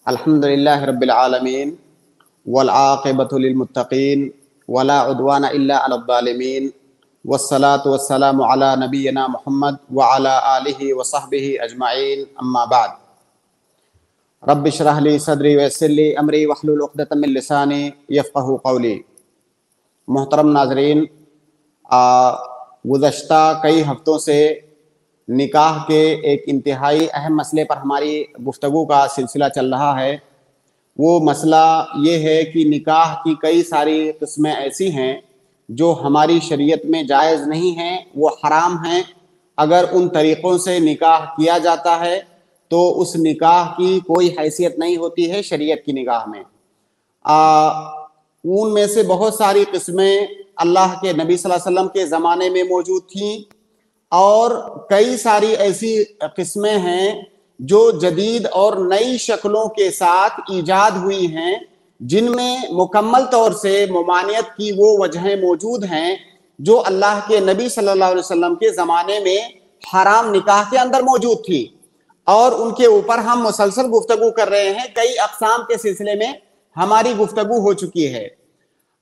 الحمدللہ رب العالمین والعاقبۃ للمتقین ولا عدوان الا علی الظالمین والصلاة والسلام علی نبینا محمد وعلی آلہ وصحبہ اجمعین اما بعد رب اشرح لی صدری ویسر لی امری واحلل عقدۃ من لسانی یفقہوا قولی۔ محترم ناظرین، گزشتہ کئی ہفتوں سے نکاح کے ایک انتہائی اہم مسئلے پر ہماری گفتگو کا سلسلہ چل رہا ہے۔ وہ مسئلہ یہ ہے کہ نکاح کی کئی ساری قسمیں ایسی ہیں جو ہماری شریعت میں جائز نہیں ہیں، وہ حرام ہیں۔ اگر ان طریقوں سے نکاح کیا جاتا ہے تو اس نکاح کی کوئی حیثیت نہیں ہوتی ہے شریعت کی نگاہ میں۔ ان میں سے بہت ساری قسمیں اللہ کے نبی صلی اللہ علیہ وسلم کے زمانے میں موجود تھیں، اور کئی ساری ایسی قسمیں ہیں جو جدید اور نئی شکلوں کے ساتھ ایجاد ہوئی ہیں، جن میں مکمل طور سے ممانعت کی وہ وجہیں موجود ہیں جو اللہ کے نبی صلی اللہ علیہ وسلم کے زمانے میں حرام نکاح کے اندر موجود تھی، اور ان کے اوپر ہم مسلسل گفتگو کر رہے ہیں۔ کئی اقسام کے سلسلے میں ہماری گفتگو ہو چکی ہے۔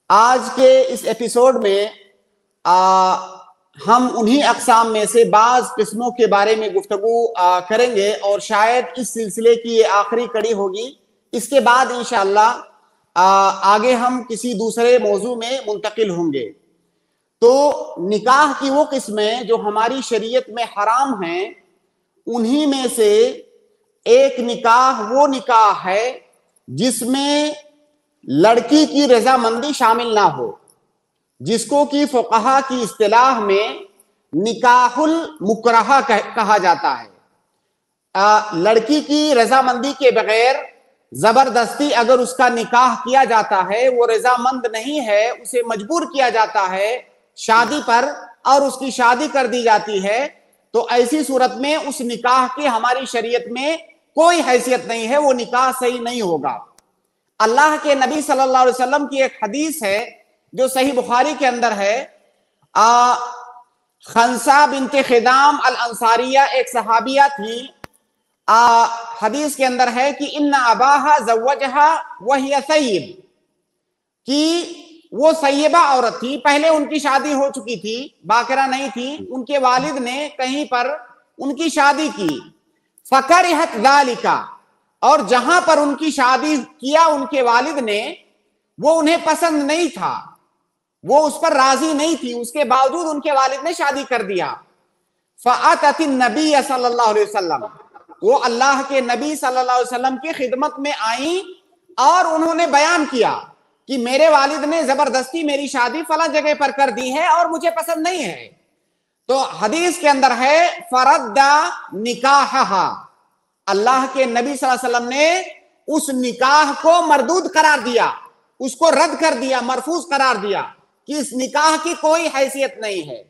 آج کے اس ایپیسوڈ میں ہم انہی اقسام میں سے بعض قسموں کے بارے میں گفتگو کریں گے، اور شاید اس سلسلے کی یہ آخری کڑی ہوگی۔ اس کے بعد انشاءاللہ آگے ہم کسی دوسرے موضوع میں منتقل ہوں گے۔ تو نکاح کی وہ قسمیں جو ہماری شریعت میں حرام ہیں، انہی میں سے ایک نکاح وہ نکاح ہے جس میں لڑکی کی رضامندی شامل نہ ہو، جس کو کہ فقہا کی اصطلاح میں نکاح المکرہ کہا جاتا ہے۔ لڑکی کی رضامندی کے بغیر زبردستی اگر اس کا نکاح کیا جاتا ہے، وہ رضامند نہیں ہے، اسے مجبور کیا جاتا ہے شادی پر اور اس کی شادی کر دی جاتی ہے، تو ایسی صورت میں اس نکاح کی ہماری شریعت میں کوئی حیثیت نہیں ہے، وہ نکاح صحیح نہیں ہوگا۔ اللہ کے نبی صلی اللہ علیہ وسلم کی ایک حدیث ہے جو صحیح بخاری کے اندر ہے۔ خنسا بنت خدام الانصاریہ ایک صحابیہ تھی۔ حدیث کے اندر ہے کہ ان اباہا زوجہا وہی ثیب، کہ وہ سیبہ عورت تھی، پہلے ان کی شادی ہو چکی تھی، باکرہ نہیں تھی، ان کے والد نے کہیں پر ان کی شادی کی۔ فکرہت ذالک، اور جہاں پر ان کی شادی کیا ان کے والد نے، وہ انہیں پسند نہیں تھا، وہ اس پر راضی نہیں تھی، اس کے باوجود ان کے والد نے شادی کر دیا۔ فَأَتَتِ النَّبِيَّ صلی اللہ علیہ وسلم، وہ اللہ کے نبی صلی اللہ علیہ وسلم کی خدمت میں آئیں اور انہوں نے بیان کیا کہ میرے والد نے زبردستی میری شادی فلاں جگہ پر کر دی ہے اور مجھے پسند نہیں ہے۔ تو حدیث کے اندر ہے فَرَدَّ نِكَاحَهَا، اللہ کے نبی صلی اللہ علیہ وسلم نے اس نکاح کو مردود قرار دیا، اس کو رد کر دیا، مرفوض قرار دیا کہ اس نکاح کی کوئی حیثیت نہیں ہے۔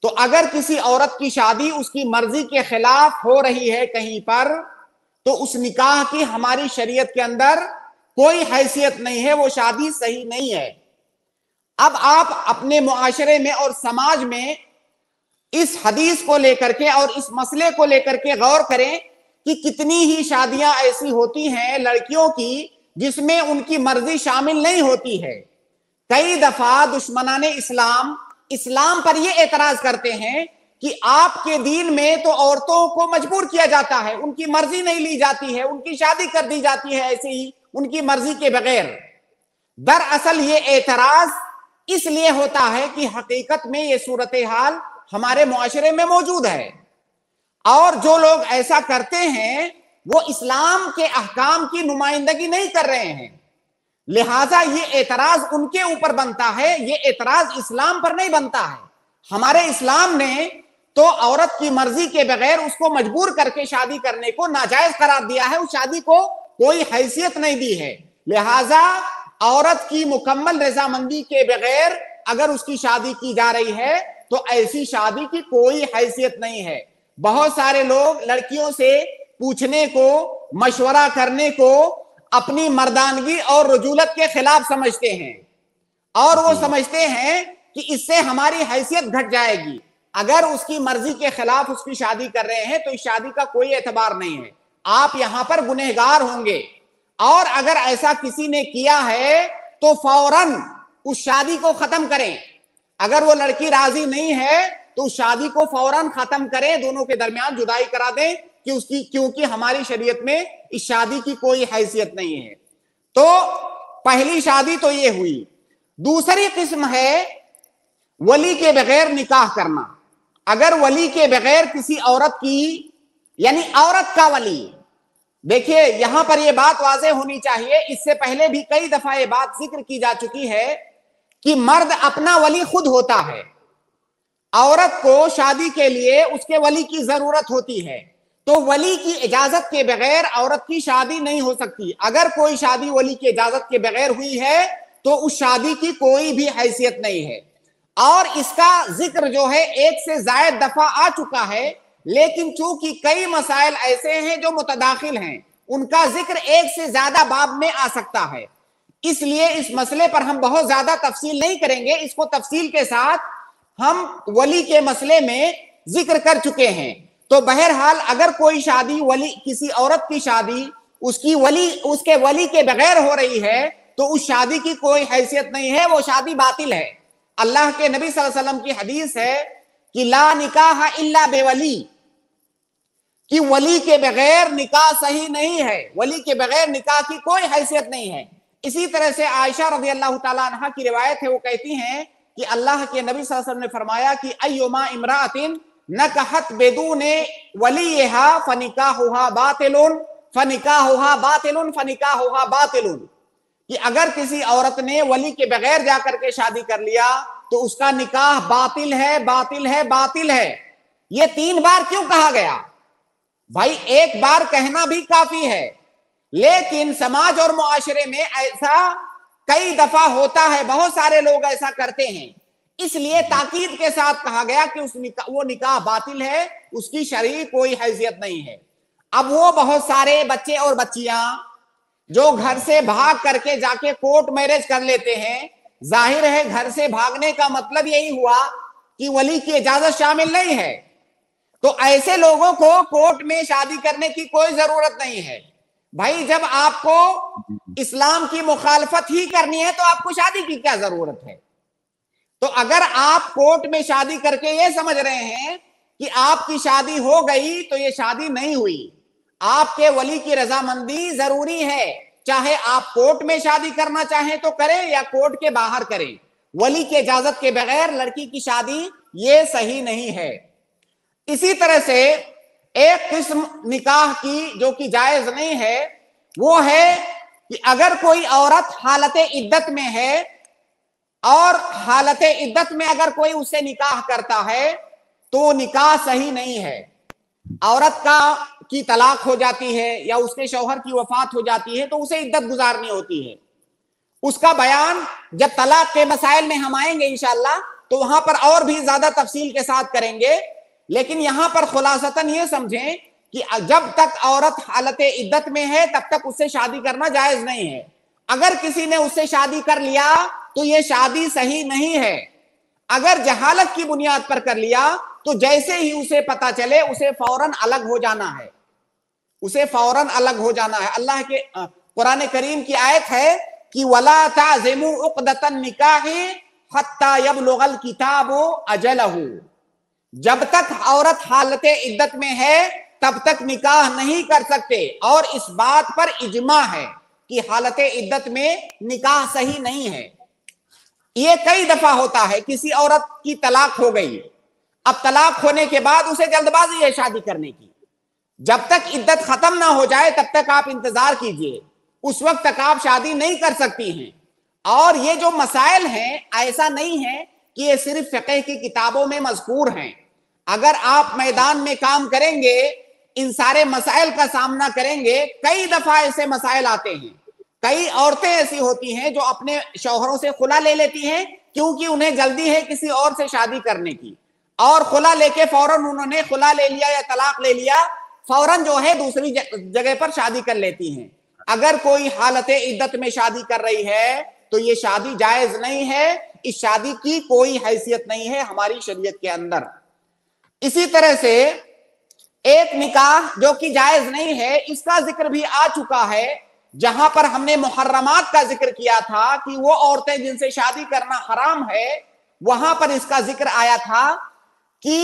تو اگر کسی عورت کی شادی اس کی مرضی کے خلاف ہو رہی ہے کہیں پر، تو اس نکاح کی ہماری شریعت کے اندر کوئی حیثیت نہیں ہے، وہ شادی صحیح نہیں ہے۔ اب آپ اپنے معاشرے میں اور سماج میں اس حدیث کو لے کر کے اور اس مسئلے کو لے کر کے غور کریں کہ کتنی ہی شادیاں ایسی ہوتی ہیں لڑکیوں کی جس میں ان کی مرضی شامل نہیں ہوتی ہے۔ کئی دفعہ دشمنان اسلام پر یہ اعتراض کرتے ہیں کہ آپ کے دین میں تو عورتوں کو مجبور کیا جاتا ہے، ان کی مرضی نہیں لی جاتی ہے، ان کی شادی کر دی جاتی ہے ایسے ہی ان کی مرضی کے بغیر۔ دراصل یہ اعتراض اس لیے ہوتا ہے کہ حقیقت میں یہ صورتحال ہمارے معاشرے میں موجود ہے، اور جو لوگ ایسا کرتے ہیں وہ اسلام کے احکام کی نمائندگی نہیں کر رہے ہیں، لہٰذا یہ اعتراض ان کے اوپر بنتا ہے، یہ اعتراض اسلام پر نہیں بنتا ہے۔ ہمارے اسلام نے تو عورت کی مرضی کے بغیر اس کو مجبور کر کے شادی کرنے کو ناجائز قرار دیا ہے، اس شادی کو کوئی حیثیت نہیں دی ہے، لہٰذا عورت کی مکمل رضامندی کے بغیر اگر اس کی شادی کی جا رہی ہے تو ایسی شادی کی کوئی حیثیت نہیں ہے۔ بہت سارے لوگ لڑکیوں سے پوچھنے کو، مشورہ کرنے کو اپنی مردانگی اور رجولت کے خلاف سمجھتے ہیں، اور وہ سمجھتے ہیں کہ اس سے ہماری حیثیت گھٹ جائے گی۔ اگر اس کی مرضی کے خلاف اس کی شادی کر رہے ہیں تو اس شادی کا کوئی اعتبار نہیں ہے، آپ یہاں پر گنہگار ہوں گے، اور اگر ایسا کسی نے کیا ہے تو فوراً اس شادی کو ختم کریں. اگر وہ لڑکی راضی نہیں ہے تو اس شادی کو فوراً ختم کریں, دونوں کے درمیان جدائی کرا دیں کہ اس کی, کیونکہ ہماری شریعت میں اس شادی کی کوئی حیثیت نہیں ہے. تو پہلی شادی تو یہ ہوئی. دوسری قسم ہے ولی کے بغیر نکاح کرنا. اگر ولی کے بغیر کسی عورت کی, یعنی عورت کا ولی, دیکھیے یہاں پر یہ بات واضح ہونی چاہیے, اس سے پہلے بھی کئی دفعہ یہ بات ذکر کی جا چکی ہے کہ مرد اپنا ولی خود ہوتا ہے, عورت کو شادی کے لیے اس کے ولی کی ضرورت ہوتی ہے. تو ولی کی اجازت کے بغیر عورت کی شادی نہیں ہو سکتی. اگر کوئی شادی ولی کی اجازت کے بغیر ہوئی ہے تو اس شادی کی کوئی بھی حیثیت نہیں ہے. اور اس کا ذکر جو ہے ایک سے زائد دفعہ آ چکا ہے, لیکن چونکہ کئی مسائل ایسے ہیں جو متداخل ہیں, ان کا ذکر ایک سے زیادہ باب میں آ سکتا ہے, اس لیے اس مسئلے پر ہم بہت زیادہ تفصیل نہیں کریں گے. اس کو تفصیل کے ساتھ ہم ولی کے مسئلے میں ذکر کر چکے ہیں. تو بہرحال اگر کوئی شادی ولی, کسی عورت کی شادی اس کے ولی کے بغیر ہو رہی ہے تو اس شادی کی کوئی حیثیت نہیں ہے, وہ شادی باطل ہے. اللہ کے نبی صلی اللہ علیہ وسلم کی حدیث ہے کہ لا نکاح الا بولی, کہ ولی کے بغیر نکاح صحیح نہیں ہے, ولی کے بغیر نکاح کی کوئی حیثیت نہیں ہے. اسی طرح سے عائشہ رضی اللہ تعالیٰ عنہ کی روایت ہے, وہ کہتی ہیں کہ اللہ کے نبی صلی اللہ علیہ وسلم نے فرمایا کہ ایما امرأۃ نکحت بدون ولیہا فنکاحھا باطل فنکاحھا باطل فنکاحھا باطل, کہ اگر کسی عورت نے ولی کے بغیر جا کر کے شادی کر لیا تو اس کا نکاح باطل ہے, باطل ہے, باطل ہے. یہ 3 بار کیوں کہا گیا؟ بھائی ایک بار کہنا بھی کافی ہے, لیکن سماج اور معاشرے میں ایسا کئی دفعہ ہوتا ہے, بہت سارے لوگ ایسا کرتے ہیں, اس لیے تاکید کے ساتھ کہا گیا کہ وہ نکاح باطل ہے, اس کی شرعی کوئی حیثیت نہیں ہے. اب وہ بہت سارے بچے اور بچیاں جو گھر سے بھاگ کر کے جا کے کورٹ میرج کر لیتے ہیں, ظاہر ہے گھر سے بھاگنے کا مطلب یہی ہوا کہ ولی کی اجازت شامل نہیں ہے. تو ایسے لوگوں کو کورٹ میں شادی کرنے کی کوئی ضرورت نہیں ہے. بھائی جب آپ کو اسلام کی مخالفت ہی کرنی ہے تو آپ کو شادی کی کیا ضرورت ہے؟ تو اگر آپ کورٹ میں شادی کر کے یہ سمجھ رہے ہیں کہ آپ کی شادی ہو گئی تو یہ شادی نہیں ہوئی. آپ کے ولی کی رضامندی ضروری ہے, چاہے آپ کورٹ میں شادی کرنا چاہیں تو کریں یا کورٹ کے باہر کریں. ولی کی اجازت کے بغیر لڑکی کی شادی یہ صحیح نہیں ہے. اسی طرح سے ایک قسم نکاح کی جو کہ جائز نہیں ہے, وہ ہے کہ اگر کوئی عورت حالت عدت میں ہے اور حالت عدت میں اگر کوئی اس سے نکاح کرتا ہے تو نکاح صحیح نہیں ہے. عورت کی طلاق ہو جاتی ہے یا اس کے شوہر کی وفات ہو جاتی ہے تو اسے عدت گزارنی ہوتی ہے. اس کا بیان جب طلاق کے مسائل میں ہم آئیں گے انشاءاللہ تو وہاں پر اور بھی زیادہ تفصیل کے ساتھ کریں گے, لیکن یہاں پر خلاصتاً یہ سمجھیں کہ جب تک عورت حالت عدت میں ہے تب تک اس سے شادی کرنا جائز نہیں ہے. اگر کسی نے اس سے شادی کر لیا تو یہ شادی صحیح نہیں ہے. اگر جہالت کی بنیاد پر کر لیا تو جیسے ہی اسے پتا چلے اسے فوراً الگ ہو جانا ہے, اسے فوراً الگ ہو جانا ہے. اللہ کے قرآن کریم کی آیت ہے کہ وَلَا تَعْزِمُوا عُقْدَةَ النِّكَاحِ حَتَّى يَبْلُغَ الْكِتَابُ أَجَلَهُ, جب تک عورت حالت عدت میں ہے تب تک نکاح نہیں کر سکتے. اور اس بات پر اجماع ہے کہ حالت عدت میں نکاح صحیح نہیں ہے. یہ کئی دفعہ ہوتا ہے, کسی عورت کی طلاق ہو گئی, اب طلاق ہونے کے بعد اسے جلد بازی ہے شادی کرنے کی. جب تک عدت ختم نہ ہو جائے تب تک آپ انتظار کیجئے, اس وقت تک آپ شادی نہیں کر سکتی ہیں. اور یہ جو مسائل ہیں ایسا نہیں ہے کہ یہ صرف فقہ کی کتابوں میں مذکور ہیں. اگر آپ میدان میں کام کریں گے, ان سارے مسائل کا سامنا کریں گے. کئی دفعہ ایسے مسائل آتے ہیں, کئی عورتیں ایسی ہوتی ہیں جو اپنے شوہروں سے خلا لے لیتی ہیں کیونکہ انہیں جلدی ہے کسی اور سے شادی کرنے کی, اور خلا لے کے فوراً انہوں نے خلا لے لیا یا طلاق لے لیا, فوراً جو ہے دوسری جگہ پر شادی کر لیتی ہیں. اگر کوئی حالت عدت میں شادی کر رہی ہے تو یہ شادی جائز نہیں ہے, اس شادی کی کوئی حیثیت نہیں ہے ہماری شریعت کے اندر. اسی طرح سے ایک نکاح جو کہ جائز نہیں ہے, اس کا ذکر بھی آ چکا ہے, جہاں پر ہم نے محرمات کا ذکر کیا تھا کہ وہ عورتیں جن سے شادی کرنا حرام ہے، وہاں پر اس کا ذکر آیا تھا کہ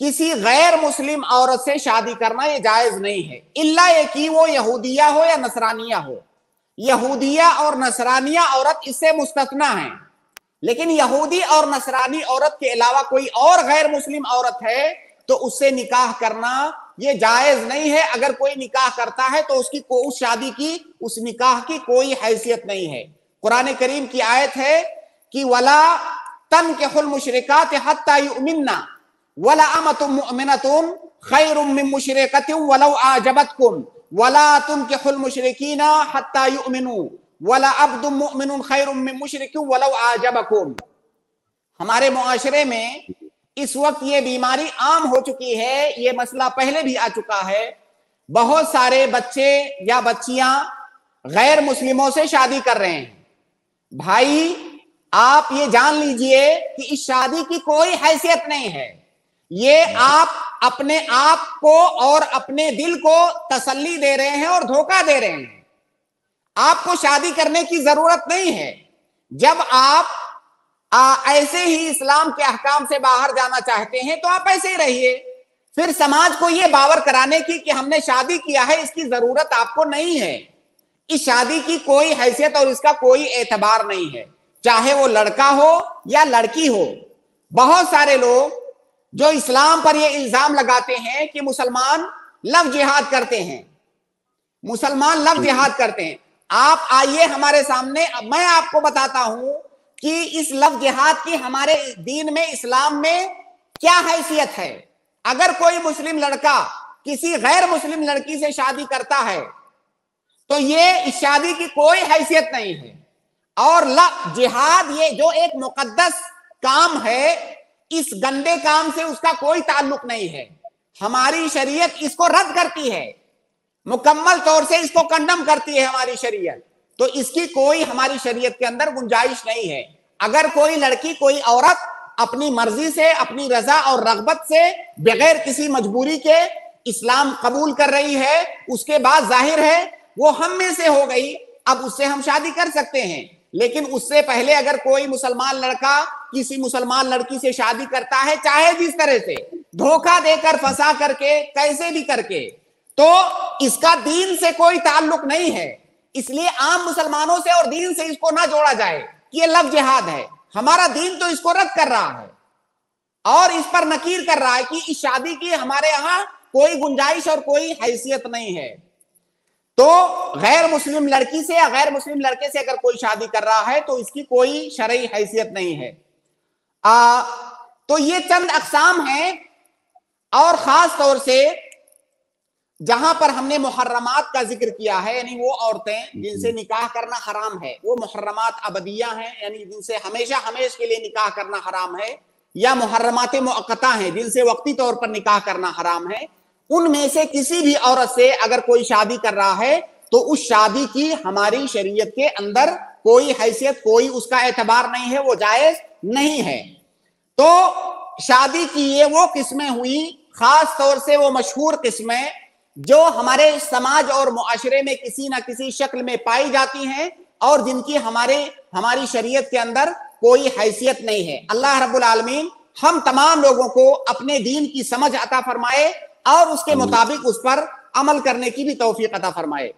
کسی غیر مسلم عورت سے شادی کرنا یہ جائز نہیں ہے، الا یہ کہ وہ یہودیہ ہو یا نصرانیہ ہو۔ یہودیہ اور نصرانیہ عورت اس سے مستثنیٰ ہیں، لیکن یہودی اور نصرانی عورت کے علاوہ کوئی اور غیر مسلم عورت ہے تو اس سے نکاح کرنا یہ جائز نہیں ہے۔ اگر کوئی نکاح کرتا ہے تو اس شادی کی، اس نکاح کی کوئی حیثیت نہیں ہے۔ قرآن کریم کی آیت ہے کہ وَلَا تَنْكِحُوا الْمُشْرِكَاتِ حَتَّى يُؤْمِنَّ وَلَأَمَةٌ مُؤْمِنَةٌ خَيْرٌ مِّن مُّشْرِكَةٍ وَلَوْ أَعْجَبَتْكُمْ وَلَا تُنْكِحُوا الْمُشْرِكِينَ حَتَّى يُؤْمِنُوا وَلَعَبْدٌ مُّؤْمِنٌ خَيْرٌ مِّن مُّشْرِكٍ وَلَوْ أَعْجَبَكُمْ۔ ہمارے معاشرے میں اس وقت یہ بیماری عام ہو چکی ہے، یہ مسئلہ پہلے بھی آ چکا ہے، بہت سارے بچے یا بچیاں غیر مسلموں سے شادی کر رہے ہیں۔ بھائی آپ یہ جان لیجئے کہ اس شادی کی کوئی حیثیت نہیں ہے، یہ آپ اپنے آپ کو اور اپنے دل کو تسلی دے رہے ہیں اور دھوکہ دے رہے ہیں۔ آپ کو شادی کرنے کی ضرورت نہیں ہے۔ جب آپ ایسے ہی اسلام کے احکام سے باہر جانا چاہتے ہیں تو آپ ایسے ہی رہیے، پھر سماج کو یہ باور کرانے کی کہ ہم نے شادی کیا ہے اس کی ضرورت آپ کو نہیں ہے۔ اس شادی کی کوئی حیثیت اور اس کا کوئی اعتبار نہیں ہے، چاہے وہ لڑکا ہو یا لڑکی ہو۔ بہت سارے لوگ جو اسلام پر یہ الزام لگاتے ہیں کہ مسلمان لو جہاد کرتے ہیں، مسلمان لو جہاد کرتے ہیں، آپ آئیے ہمارے سامنے، میں آپ کو بتاتا ہوں کہ اس لو جہاد کی ہمارے دین میں، اسلام میں کیا حیثیت ہے۔ اگر کوئی مسلم لڑکا کسی غیر مسلم لڑکی سے شادی کرتا ہے تو یہ اس شادی کی کوئی حیثیت نہیں ہے، اور جہاد یہ جو ایک مقدس کام ہے، اس گندے کام سے اس کا کوئی تعلق نہیں ہے۔ ہماری شریعت اس کو رد کرتی ہے، مکمل طور سے اس کو کنڈم کرتی ہے ہماری شریعت، تو اس کی کوئی ہماری شریعت کے اندر گنجائش نہیں ہے۔ اگر کوئی لڑکی، کوئی عورت اپنی مرضی سے، اپنی رضا اور رغبت سے، بغیر کسی مجبوری کے اسلام قبول کر رہی ہے، اس کے بعد ظاہر ہے وہ ہم میں سے ہو گئی، اب اس سے ہم شادی کر سکتے ہیں۔ لیکن اس سے پہلے اگر کوئی مسلمان لڑکا کسی مسلمان لڑکی سے شادی کرتا ہے، چاہے جس طرح سے، دھوکہ دے کر، پھنسا کر کے، کیسے بھی کر کے، تو اس کا دین سے کوئی تعلق نہیں ہے۔ اس لیے عام مسلمانوں سے اور دین سے اس کو نہ جوڑا جائے کہ یہ لو جہاد ہے۔ ہمارا دین تو اس کو رد کر رہا ہے اور اس پر نکیر کر رہا ہے کہ اس شادی کی ہمارے ہاں کوئی گنجائش اور کوئی حیثیت نہیں ہے۔ تو غیر مسلم لڑکی سے یا غیر مسلم لڑکے سے اگر کوئی شادی کر رہا ہے تو اس کی کوئی شرعی حیثیت نہیں ہے۔ تو یہ چند اقسام ہیں، اور خاص طور سے جہاں پر ہم نے محرمات کا ذکر کیا ہے، یعنی وہ عورتیں جن سے نکاح کرنا حرام ہے، وہ محرمات ابدیہ ہیں، یعنی جن سے ہمیشہ ہمیش کے لیے نکاح کرنا حرام ہے، یا محرمات مؤقتہ ہیں جن سے وقتی طور پر نکاح کرنا حرام ہے۔ ان میں سے کسی بھی عورت سے اگر کوئی شادی کر رہا ہے تو اس شادی کی ہماری شریعت کے اندر کوئی حیثیت، کوئی اس کا اعتبار نہیں ہے، وہ جائز نہیں ہے۔ تو شادی کی یہ وہ قسمیں ہوئی، خاص طور سے وہ مشہور قسمیں جو ہمارے سماج اور معاشرے میں کسی نہ کسی شکل میں پائی جاتی ہیں اور جن کی ہماری شریعت کے اندر کوئی حیثیت نہیں ہے۔ اللہ رب العالمین ہم تمام لوگوں کو اپنے دین کی سمجھ عطا فرمائے اور اس کے مطابق اس پر عمل کرنے کی بھی توفیق عطا فرمائے۔